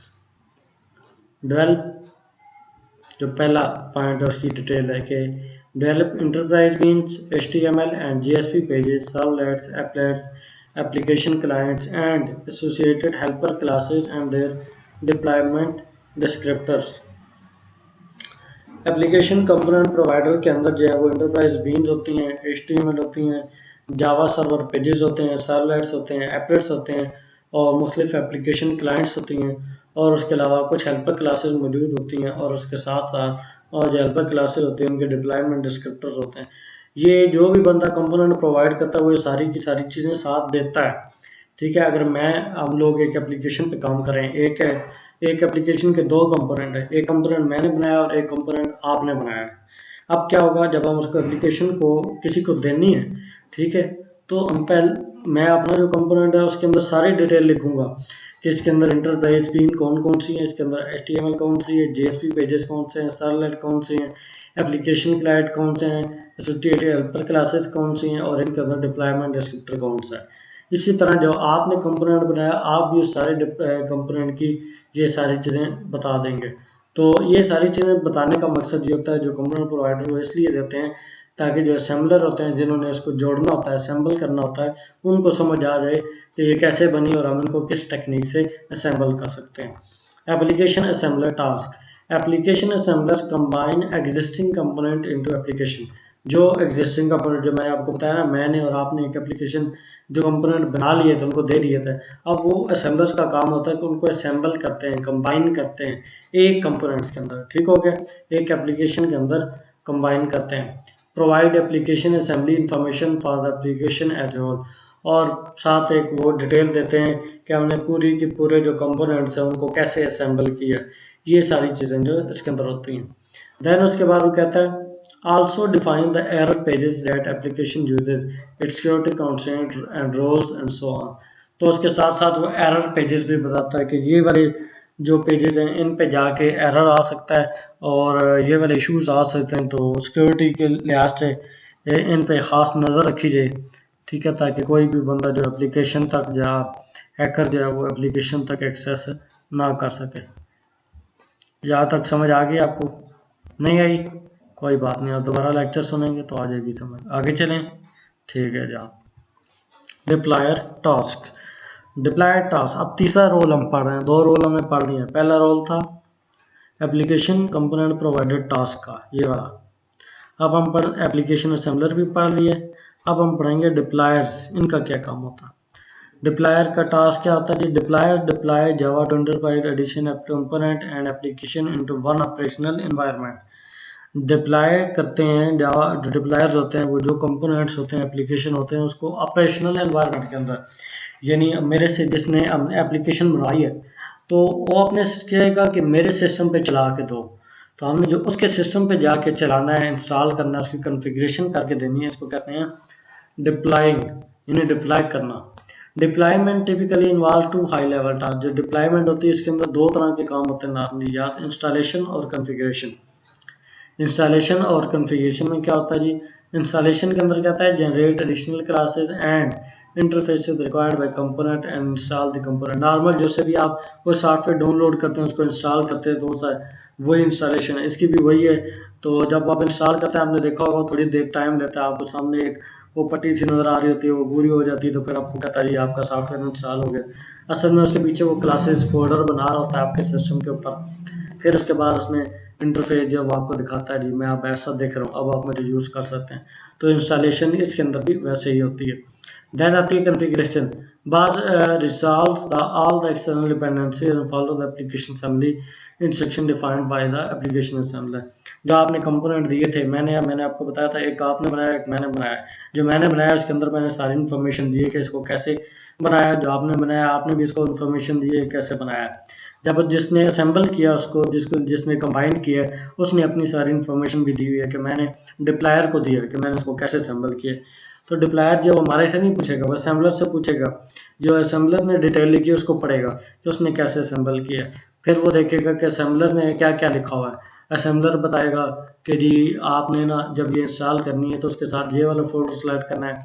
develop, जो पहला पॉइंट है उसकी डिटेल है कि develop enterprise means HTML and JSP pages, servlets, applets, application clients and associated helper classes and their deployment descriptors. Application component provider के अंदर जो है वो इंटरप्राइज बीन्स होती हैं, HTML होती हैं, जावा सर्वर पेजेस होते हैं, सर्वलेट्स होते हैं, एप्लेट्स होते हैं, और मुख्तलिफ एप्लीकेशन क्लाइंट्स होती हैं, और उसके अलावा कुछ हेल्पर क्लासेस मौजूद होती हैं, और उसके साथ साथ और जो हेल्पर क्लासेस होती हैं उनके डिप्लॉयमेंट डिस्क्रिप्टर्स होते हैं। ये जो भी बंदा कंपोनेंट प्रोवाइड करता है वो ये सारी की सारी चीज़ें साथ देता है। ठीक है, अगर मैं हम लोग एक एप्लीकेशन पे काम करें, एक एप्लीकेशन के 2 कंपोनेंट है, एक कंपोनेंट मैंने बनाया और एक कंपोनेंट आपने बनाया है। अब क्या होगा जब हम उसको एप्लीकेशन को किसी को देनी है, ठीक है, तो हम मैं अपना जो कंपोनेंट है उसके अंदर सारी डिटेल लिखूंगा कि इसके अंदर इंटरप्राइज बीन कौन कौन सी है, इसके अंदर HTML कौन सी है, JSP पेजेस कौन से हैं, सर्वलेट कौन सी हैं, एप्लीकेशन क्लाइंट कौन से हैं, एसोसिएटेड हेल्पर क्लासेस कौन सी हैं, और इनके अंदर डिप्लॉयमेंट डिस्क्रिप्टर कौन सा है। इसी तरह जो आपने कंपोनेंट बनाया आप भी सारे कंपोनेंट की ये सारी चीज़ें बता देंगे। तो ये सारी चीज़ें बताने का मकसद ये होता है, जो कंपोनेंट प्रोवाइडर वो इसलिए देते हैं ताकि जो असेंबलर होते हैं जिन्होंने इसको जोड़ना होता है, असेंबल करना होता है, उनको समझ आ जाए कि ये कैसे बनी और हम इनको किस टेक्निक से असेंबल कर सकते हैं। Application assembler task. Application assembler combine existing component into application. जो एग्जिस्टिंग कंपोनेंट, जो मैंने आपको बताया ना, मैंने और आपने एक एप्लीकेशन जो कंपोनेंट बना लिए थे उनको दे दिए थे, अब वो असेंबलर्स का काम होता है कि उनको असेंबल करते हैं, कंबाइन करते हैं एक कंपोनेंट्स के अंदर। ठीक हो गया, एक एप्लीकेशन के अंदर कंबाइन करते हैं। Provide application assembly information for the application as whole, और साथ एक वो डिटेल देते हैं कि हमने पूरी की पूरे जो कंपोनेंट्स हैं उनको कैसे असेंबल किया। ये सारी चीज़ें जो इसके अंदर होती हैं। देन उसके बाद वो कहता है also define the error pages that application uses, its security constraints and roles and so on। तो उसके साथ साथ वो एरर पेजेस भी बताता है कि ये वाले जो पेजेस हैं इन पे जाके एरर आ सकता है और ये वाले इश्यूज आ सकते हैं, तो सिक्योरिटी के लिहाज से इन पे ख़ास नज़र रखी जाए। ठीक है, ताकि कोई भी बंदा जो एप्लीकेशन तक या हैकर जो है वो एप्लीकेशन तक एक्सेस ना कर सके। यहाँ तक समझ आ गई आपको? नहीं आई? कोई बात नहीं, आप दोबारा लेक्चर सुनेंगे तो आ जाएगी समझ। आगे चलें। ठीक है जी। Deployer task. डिप्लॉयर टास्क, अब तीसरा रोल हम पढ़ रहे हैं, 2 रोल हमें पढ़ लिए हैं। पहला रोल था एप्लीकेशन कंपोनेंट प्रोवाइडेड टास्क का, ये वाला। अब हम पढ़ एप्लीकेशन असेंबलर भी पढ़ लिए। अब हम पढ़ेंगे डिप्लायर्स, इनका क्या काम होता है। डिप्लायर का टास्क क्या होता है जी। Deploy Java 25 edition component and application into one operational environment. Deploy करते हैं जावा, जो डिप्लायर्स होते हैं वो जो कंपोनेंट्स होते हैं, एप्लीकेशन होते हैं, उसको ऑपरेशनल एनवायरनमेंट के अंदर, यानी मेरे से जिसने एप्लीकेशन बनाई है तो वो अपने कहेगा कि मेरे सिस्टम पे चला के दो, तो हमने जो उसके सिस्टम पे जाके चलाना है, इंस्टॉल करना है, उसकी कॉन्फ़िगरेशन करके देनी है, इसको कहते हैं डिप्लॉइंग, यानी डिप्लॉय करना। Deployment typically involve two high level task. जो डिप्लॉयमेंट होती है इसके अंदर दो तरह के काम होते हैं नॉर्मली, या इंस्टॉलेशन और कॉन्फ़िगरेशन। इंस्टॉलेशन और कॉन्फ़िगरेशन में क्या होता है जी। इंस्टॉलेशन के अंदर क्या होता है, generate additional classes and interfaces required by component and install the component. Normal जैसे भी आप कोई सॉफ्टवेयर डाउनलोड करते हैं, उसको इंस्टॉल करते हैं, तो वही इंस्टॉलेशन है, इसकी भी वही है। तो जब आप इंस्टॉल करते हैं, आपने देखा होगा थोड़ी देर टाइम लेता है, आपको सामने एक वो पट्टी सी नज़र आ रही होती है, वो पूरी हो जाती है, तो फिर आपको कहता है जी आपका सॉफ्टवेयर इंस्टॉल हो गया। असल में उसके पीछे वो क्लासेस फोल्डर बना रहा होता है आपके सिस्टम के ऊपर। फिर उसके बाद उसने इंटरफेस जब आपको दिखाता है जी मैं आप ऐसा देख रहा हूँ, अब आप मुझे यूज़ कर सकते हैं। तो इंस्टॉलेशन इसके अंदर भी वैसे ही होती है। देन आती है कॉन्फ़िगरेशन। बाद resolves the all the external dependencies and follow the application assembly instruction defined by the application assembler. जो आपने कंपोनेंट दिए थे, मैंने आपको बताया था, एक आपने बनाया, एक मैंने बनाया। जो मैंने बनाया उसके अंदर मैंने सारी इन्फॉर्मेशन दी है कि इसको कैसे बनाया। जो आपने बनाया आपने भी इसको इन्फॉर्मेशन दी है कैसे बनाया। जब जिसने असेंबल किया उसको, जिसने कंबाइन किया, उसने अपनी सारी इन्फॉर्मेशन भी दी हुई है कि मैंने डिप्लायर को दिया कि मैंने उसको कैसे असेंबल किया। तो डिप्लायर जो हमारे से नहीं पूछेगा, वो असेंबलर से पूछेगा। जो असेंबलर ने डिटेल लिखी है उसको पढ़ेगा कि उसने कैसे असेंबल किया। फिर वो देखेगा कि असेंबलर ने क्या क्या लिखा हुआ है। असेंबलर बताएगा कि जी आपने ना जब ये इंस्टॉल करनी है तो उसके साथ ये वाला फोल्डर सेलेक्ट करना है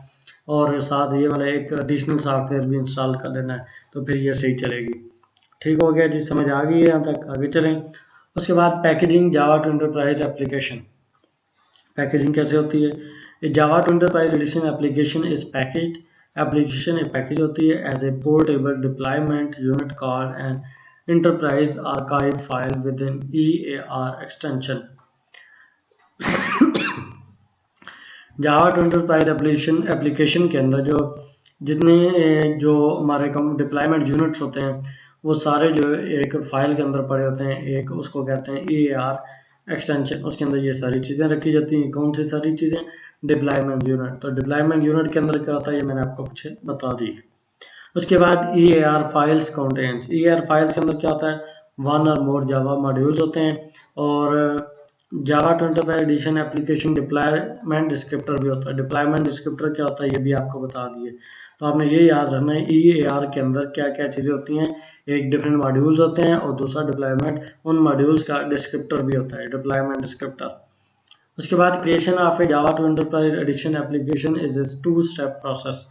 और साथ ये वाला एक एडिशनल सॉफ्टवेयर भी इंस्टॉल कर लेना है, तो फिर ये सही चलेगी। ठीक हो गया जी, समझ आ गई है यहाँ तक, आगे चलें। उसके बाद packaging Java two enterprise application. Packaging कैसे होती है। Java two enterprise edition application is packaged. Application एक पैकेज होती है as a portable deployment unit called an enterprise archive file within EAR extension. Java two enterprise application के अंदर जो हमारे डिप्लॉयमेंट यूनिट्स होते हैं वो सारे जो एक फाइल के अंदर पड़े होते हैं, एक उसको कहते हैं EAR एक्सटेंशन। उसके अंदर ये सारी चीज़ें रखी जाती हैं। कौन सी सारी चीज़ें, डिप्लॉयमेंट यूनिट। तो डिप्लॉयमेंट यूनिट के अंदर क्या होता है ये मैंने आपको कुछ बता दी। उसके बाद EAR files contents. EAR files के अंदर क्या होता है, वन और मोर जावा मॉड्यूल्स होते हैं, और जावा 25 एडिशन एप्लीकेशन डिप्लॉयमेंट डिस्क्रिप्टर भी होता है। डिप्लॉयमेंट डिस्क्रिप्टर क्या होता है ये भी आपको बता दिए। तो आपने ये याद रखना है EAR के अंदर क्या क्या चीज़ें होती हैं। एक डिफरेंट मॉड्यूल्स होते हैं और दूसरा डिप्लॉयमेंट, उन मॉड्यूल्स का डिस्क्रिप्टर भी होता है, डिप्लॉयमेंट डिस्क्रिप्टर। उसके बाद creation of a Java two enterprise edition application is a 2 step process.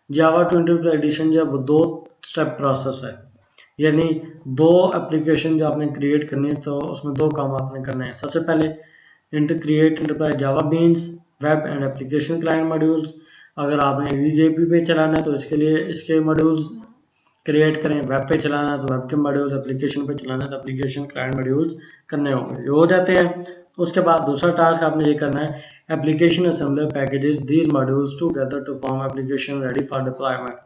Java 25 edition जो है वो 2 स्टेप प्रोसेस है, यानी 2 एप्लीकेशन जो आपने क्रिएट करनी है तो उसमें 2 काम आपने करने हैं। सबसे पहले create enterprise Java beans web and application client modules. अगर आपने VJP पे चलाना है तो इसके लिए इसके मॉड्यूल्स क्रिएट करें। वेब पे चलाना है तो वेब के मॉड्यूल्स, एप्लीकेशन पे चलाना है तो एप्लीकेशन क्लाइंट मॉड्यूल्स करने होंगे, ये हो जाते हैं। उसके बाद दूसरा टास्क आपने ये करना है, application assembler packages these modules together to form application ready for deployment.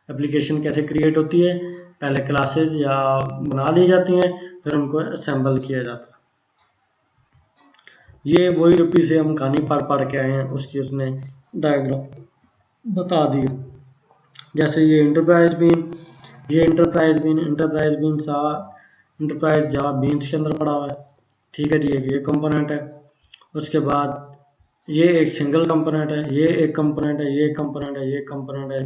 Application कैसे क्रिएट होती है, पहले क्लासेस या बना ली जाती हैं, फिर उनको असेंबल किया जाता है। ये वही रूपी से हम कहानी पढ़ के आए हैं, उसकी उसने डायग्राम बता दी। जैसे ये enterprise bean, enterprise Java beans के अंदर पड़ा हुआ है। ठीक है जी, ये कंपोनेंट है। उसके बाद ये एक सिंगल कंपोनेंट है, ये एक कंपोनेंट है, ये कंपोनेंट है, ये कंपोनेंट है।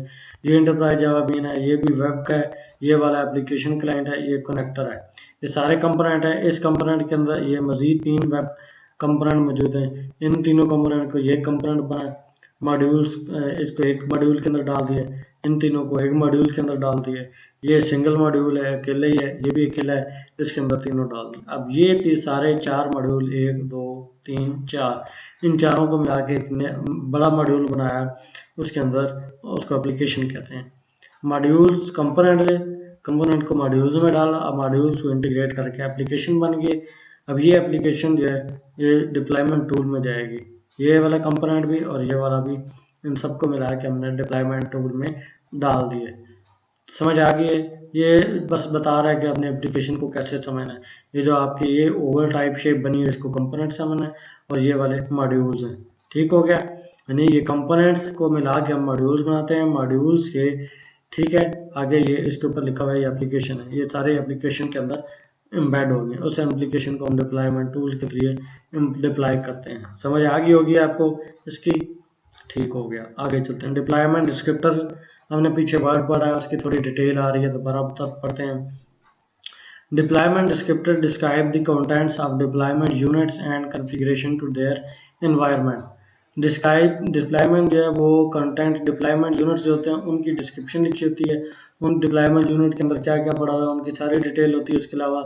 ये इंटरप्राइज जावा बीन है, ये भी वेब का है, ये वाला एप्लीकेशन क्लाइंट है, ये कनेक्टर है। ये सारे कंपोनेंट है। इस कंपोनेंट के अंदर ये मजीद 3 वेब कंपोनेंट मौजूद हैं। इन तीनों कंपोनेंट को ये कंपोनेंट बना, मॉड्यूल्स इसको एक मॉड्यूल के अंदर डाल दिए, इन तीनों को एक मॉड्यूल के अंदर डाल दिए। ये सिंगल मॉड्यूल है, अकेले ही है, ये भी अकेला है, इसके अंदर तीनों डाल दिए। अब ये सारे 4 मॉड्यूल, 1 2 3 4, इन चारों को मिला के एक बड़ा मॉड्यूल बनाया, उसके अंदर उसको एप्लीकेशन कहते हैं। मॉड्यूल्स कंपोनेंट को मॉड्यूल्स में डाला, अब मॉड्यूल्स को इंटीग्रेट करके एप्लीकेशन बन गई। अब ये एप्लीकेशन जो है ये डिप्लॉयमेंट टूल में जाएगी, ये वाला कंपोनेंट भी और ये वाला भी, इन सबको मिला के हमने डिप्लॉयमेंट टूल में डाल दिए। समझ आ गई है? ये बस बता रहा है कि अपने एप्लीकेशन को कैसे समझना है। ये जो आपकी ये ओवल टाइप शेप बनी है इसको कंपोनेंट समझना है और ये वाले मॉड्यूल्स हैं। ठीक हो गया? यानी ये कंपोनेंट्स को मिला के हम मॉड्यूल्स बनाते हैं, मॉड्यूल्स के ठीक है आगे ये इसके ऊपर लिखा हुआ है एप्लीकेशन है, ये सारे एप्लीकेशन के अंदर एम्बेड हो गए। उस एप्लीकेशन को हम डिप्लॉयमेंट टूल के जरिए डिप्लॉय करते हैं। समझ आ गई होगी आपको इसकी? ठीक हो गया, आगे चलते हैं। डिप्लॉयमेंट डिस्क्रिप्टर हमने पीछे वर्ड पढ़ा है, उसकी थोड़ी डिटेल आ रही है, दोबारा पढ़ते हैं। Deployment descriptor describe the contents of deployment units and configuration to their environment. Describe deployment जो है वो कंटेंट डिप्लॉयमेंट यूनिट्स जो होते हैं उनकी डिस्क्रिप्शन लिखी होती है, उन डिप्लॉयमेंट यूनिट के अंदर क्या क्या पड़ा हुआ है उनकी सारी डिटेल होती है। उसके अलावा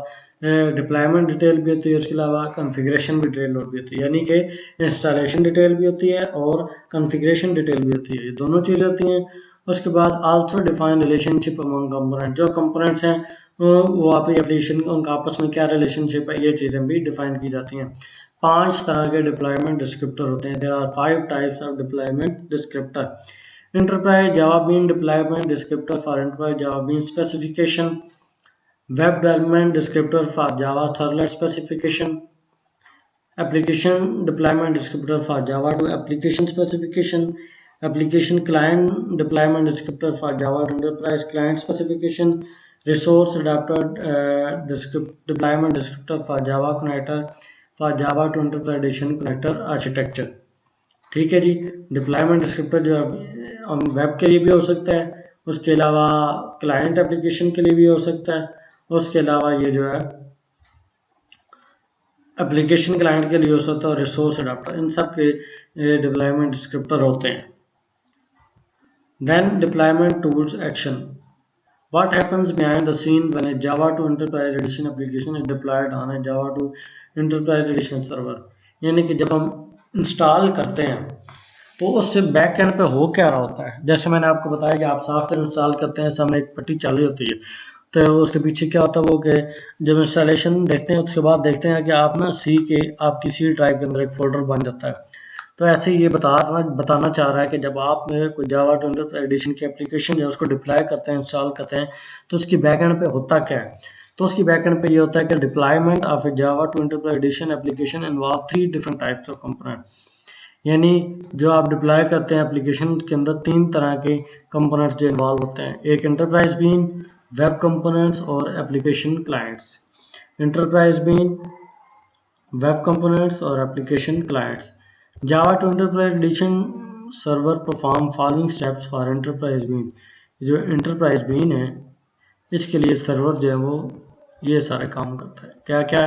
डिप्लॉयमेंट डिटेल भी होती है, उसके अलावा कॉन्फ़िगरेशन भी डिटेल भी होती है, यानी कि इंस्टॉलेशन डिटेल भी होती है और कॉन्फ़िगरेशन डिटेल भी होती है, ये दोनों चीज़ें होती हैं। उसके बाद also define relationship among component, जो कंपोनेंट्स हैं वो आपकी एप्लीकेशन उनका आपस में क्या रिलेशनशिप है, ये चीज़ें भी डिफाइन की जाती हैं। 5 तरह के डिप्लॉयमेंट डिस्क्रिप्टर होते हैं। There are 5 types of deployment descriptor. Enterprise Java bean deployment descriptor for enterprise Java bean specification, web development descriptor for Java servlet specification, application deployment descriptor for Java to application specification, application client deployment descriptor for Java to enterprise client specification, resource adapter deployment descriptor for Java connector for Java to enterprise edition connector architecture। ठीक है जी। डिप्लॉयमेंट डिस्क्रिप्टर जो हम वेब के लिए भी हो सकता है, उसके अलावा क्लाइंट एप्लीकेशन के लिए भी हो सकता है, उसके अलावा ये जो है एप्लीकेशन क्लाइंट के लिए हो सकता है और रिसोर्स अडाप्टर, इन सब के डिप्लॉयमेंट डिस्क्रिप्टर होते हैं। Then deployment tools action, what happens behind the scene when a Java two enterprise edition application is deployed on a Java two enterprise edition server. यानी कि जब हम इंस्टॉल करते हैं तो उससे बैक एंड पे हो क्या रहा होता है। जैसे मैंने आपको बताया कि आप सॉफ्टवेयर इंस्टॉल करते हैं, सामने एक पट्टी चालू होती है, तो उसके पीछे क्या होता है वो कि जब इंस्टॉलेशन देखते हैं उसके बाद देखते हैं कि आप ना आपकी सी ड्राइव के अंदर एक फोल्डर बन जाता है। तो ऐसे ही ये बताना चाह रहा है कि जब आप कोई जावा टू एंटरप्राइज एडिशन की एप्लीकेशन है उसको डिप्लॉय करते हैं, इंस्टॉल करते हैं, तो उसकी बैक एंड पे होता क्या है। तो उसकी बैक एंड पे ये होता है कि deployment of a Java two enterprise edition application involve 3 different types of component. यानी जो आप डिप्लॉय करते हैं एप्लीकेशन के अंदर 3 तरह के कंपोनेंट्स जो इन्वॉल्व होते हैं, एक एंटरप्राइज बीन, वेब कंपोनेंट्स और application clients. Enterprise bean, web components और application clients. Java two enterprise edition server perform following steps for enterprise bean. जो एंटरप्राइज बीन है इसके लिए सर्वर जो है वो ये सारे काम करता है। क्या क्या?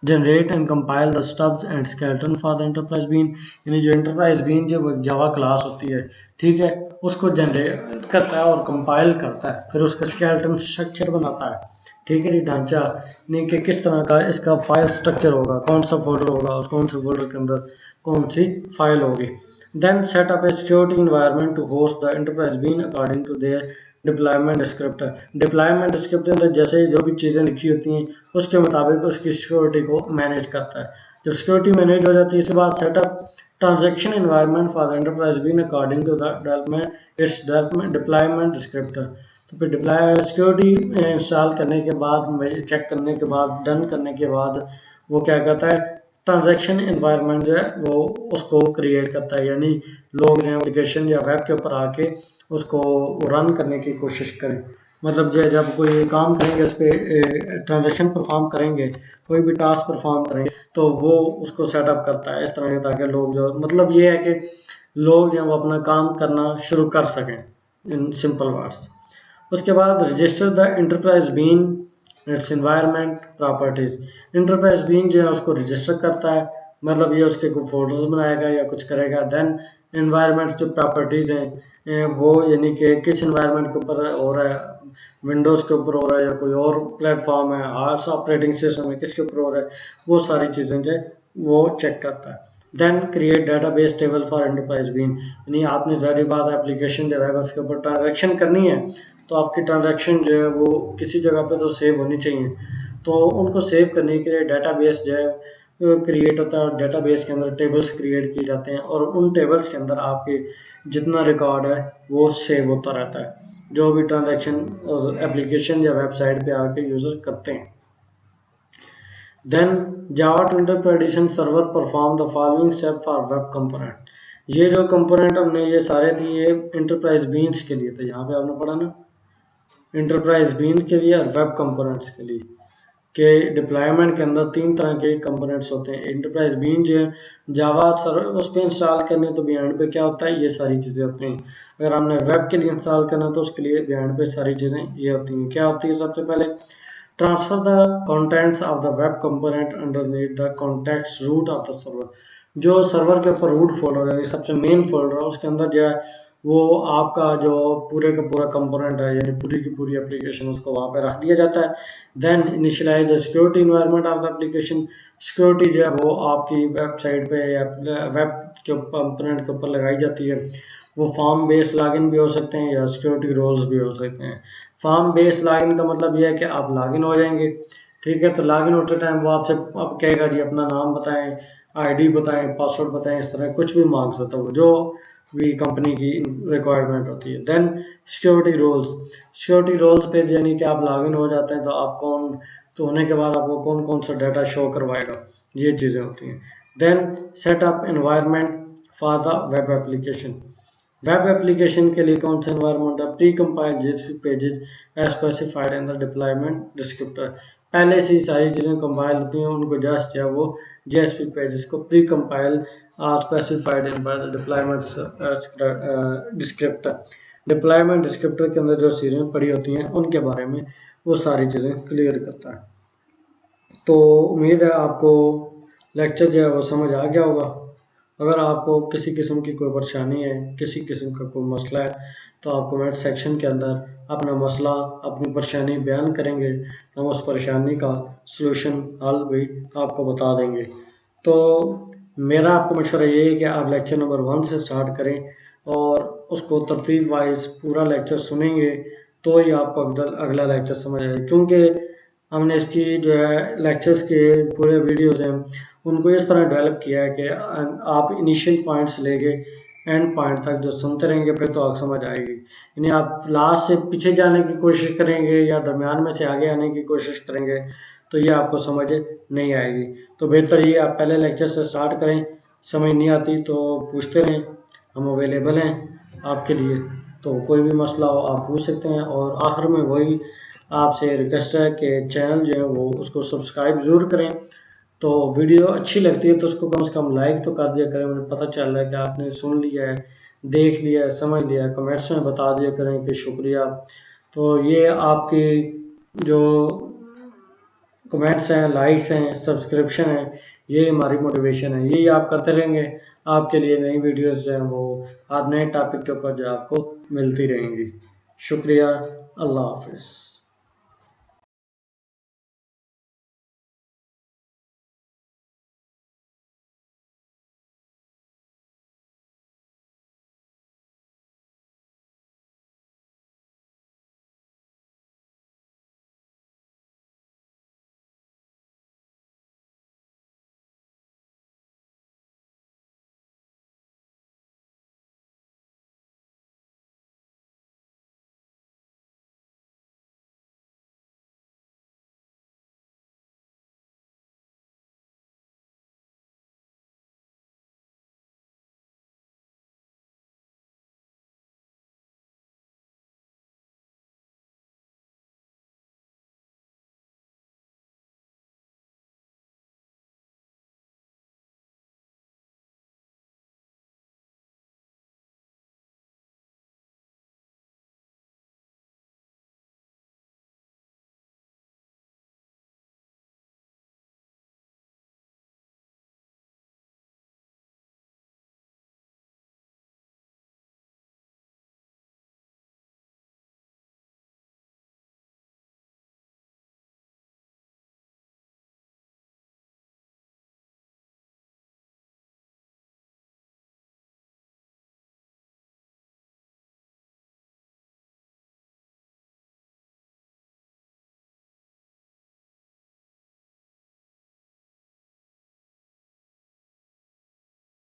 Generate and compile the stubs and skeleton for the enterprise bean. यानी जो एंटरप्राइज बीन जो जावा क्लास होती है, ठीक है, उसको जनरेट करता है और कंपाइल करता है, फिर उसका स्केलेटन स्ट्रक्चर बनाता है। ठीक है जी, ढांचा नहीं कि किस तरह का इसका फाइल स्ट्रक्चर होगा, कौन सा फोल्डर होगा और कौन से फोल्डर के अंदर कौन सी फाइल होगी। Then set up a security environment to host the enterprise bean according to their deployment descriptor. Deployment descriptor अंदर जैसे जो भी चीज़ें लिखी होती हैं उसके मुताबिक उसकी सिक्योरिटी को मैनेज करता है। जब सिक्योरिटी मैनेज हो जाती है इसके बाद setup transaction environment for the enterprise bean according to the development deployment descriptor. तो फिर सिक्योरिटी इंस्टॉल करने के बाद, चेक करने के बाद, डन करने के बाद वो क्या कहता है, ट्रांजैक्शन एनवायरनमेंट जो है वो उसको क्रिएट करता है। यानी लोग जो एप्लीकेशन या वेब के ऊपर आके उसको रन करने की कोशिश करें। मतलब जो जब कोई काम करेंगे उस पर ट्रांजैक्शन परफॉर्म करेंगे, कोई भी टास्क परफॉर्म करेंगे तो वो उसको सेटअप करता है इस तरह के, ताकि लोग जो मतलब ये है कि लोग जो वो अपना काम करना शुरू कर सकें, इन सिंपल वर्ड्स। उसके बाद register the enterprise bean its environment properties. Enterprise bean जो है उसको रजिस्टर करता है, मतलब ये उसके कोई फोल्डर्स बनाएगा या कुछ करेगा। देन एनवायरनमेंट जो प्रॉपर्टीज हैं वो यानी कि किस एनवायरनमेंट के ऊपर हो रहा है, विंडोज़ के ऊपर हो रहा है या कोई और प्लेटफॉर्म है, आर्ट्स ऑपरेटिंग सिस्टम है, किसके ऊपर हो रहा है, वो सारी चीज़ें जो वो चेक करता है। Then create database table for enterprise bean, यानी आपने ज़ाहिर बात एप्लीकेशन जो है उसके ऊपर ट्रांजैक्शन करनी है, तो आपकी ट्रांजैक्शन जो है वो किसी जगह पे तो सेव होनी चाहिए। तो उनको सेव करने के लिए डेटाबेस जो है क्रिएट होता है और डेटाबेस के अंदर टेबल्स क्रिएट किए जाते हैं और उन टेबल्स के अंदर आपके जितना रिकॉर्ड है वो सेव होता रहता है, जो भी ट्रांजैक्शन एप्लीकेशन या वेबसाइट पे आके यूज़र करते हैं। Then Java 24 Edition server perform the following step for web component। ये जो कंपोनेंट हमने ये सारे थे ये इंटरप्राइज बीन्स के लिए थे, यहाँ पे आपने पढ़ा ना, इंटरप्राइज बीन के लिए और वेब कंपोनेंट्स के लिए। के डिप्लॉयमेंट के अंदर तीन तरह के कंपोनेंट्स होते हैं। इंटरप्राइज बीन जो है जावा सर्वर उस पर इंस्टॉल करने तो बिहाइंड पे क्या होता है, ये सारी चीज़ें होती हैं। अगर हमने वेब के लिए इंस्टॉल करना तो उसके लिए बिहाइंड पे सारी चीज़ें ये होती हैं। क्या होती है, सबसे पहले transfer the contents of the web component underneath the context root of the server. जो सर्वर के ऊपर रूट फोल्डर है, सबसे मेन फोल्डर है, उसके अंदर जो है वो आपका जो पूरे का पूरा कंपोनेंट है यानी पूरी की पूरी एप्लीकेशन उसको वहाँ पे रख दिया जाता है। Then initialize the security environment of the application. Security जो है वो आपकी वेबसाइट पे या वेब के कंपोनेंट के ऊपर लगाई जाती है। वो फॉर्म बेस्ड लॉगिन भी हो सकते हैं या सिक्योरिटी रोल्स भी हो सकते हैं। फॉर्म बेस्ड लॉगिन का मतलब यह है कि आप लॉगिन हो जाएंगे, ठीक है, तो लॉगिन होते टाइम वो आपसे आप कहेगा जी अपना नाम बताएं, आईडी बताएं, पासवर्ड बताएं, इस तरह कुछ भी मांग सकता है जो भी कंपनी की रिक्वायरमेंट होती है। Then security roles, security roles पे यानी कि आप लॉगिन हो जाते हैं तो आप कौन तो होने के बाद आपको कौन कौन सा डाटा शो करवाएगा, ये चीज़ें होती हैं। Then setup environment for the web application. Web application के लिए कौन सा एनवायरनमेंट है, pre compile JSP pages as specified in the deployment descriptor. पहले से ही सारी चीज़ें कंपाइल होती हैं, उनको जस्ट या वो जेएसपी पेजेस को pre compile are specified in by the deployment descriptor. Deployment descriptor के अंदर जो चीज़ें पड़ी होती हैं उनके बारे में वो सारी चीज़ें क्लियर करता है। तो उम्मीद है आपको लेक्चर जो है वो समझ आ गया होगा। अगर आपको किसी किस्म की कोई परेशानी है, किसी किस्म का कोई मसला है, तो आप कमेंट सेक्शन के अंदर अपना मसला, अपनी परेशानी बयान करेंगे, हम उस परेशानी का सलूशन हल भी आपको बता देंगे। तो मेरा आपको मशवरा ये है कि आप लेक्चर नंबर 1 से स्टार्ट करें और उसको तरतीब वाइज पूरा लेक्चर सुनेंगे तो ही आपको अगला लेक्चर समझ आएगा, क्योंकि हमने इसकी जो है लेक्चर्स के पूरे वीडियोज़ हैं उनको इस तरह डेवलप किया है कि आप इनिशियल पॉइंट्स लेके एंड पॉइंट तक जो सुनते रहेंगे फिर तो आप समझ आएगी। यानी आप लास्ट से पीछे जाने की कोशिश करेंगे या दरमियान में से आगे आने की कोशिश करेंगे तो ये आपको समझ नहीं आएगी। तो बेहतर ये आप पहले लेक्चर से स्टार्ट करें, समझ नहीं आती तो पूछते रहें, हम अवेलेबल हैं आपके लिए, तो कोई भी मसला हो आप पूछ सकते हैं। और आखिर में वही आपसे रिक्वेस्ट है कि चैनल जो है वो उसको सब्सक्राइब ज़रूर करें। तो वीडियो अच्छी लगती है तो उसको कम से कम लाइक तो कर दिया करें, मुझे पता चल रहा है कि आपने सुन लिया है, देख लिया है, समझ लिया है। कमेंट्स में बता दिया करें कि शुक्रिया। तो ये आपकी जो कमेंट्स हैं, लाइक्स हैं, सब्सक्रिप्शन है, ये हमारी मोटिवेशन है। यही आप करते रहेंगे, आपके लिए नई वीडियोस जो हैं वो हर नए टॉपिक के ऊपर जो आपको मिलती रहेंगी। शुक्रिया, अल्लाह हाफिज़।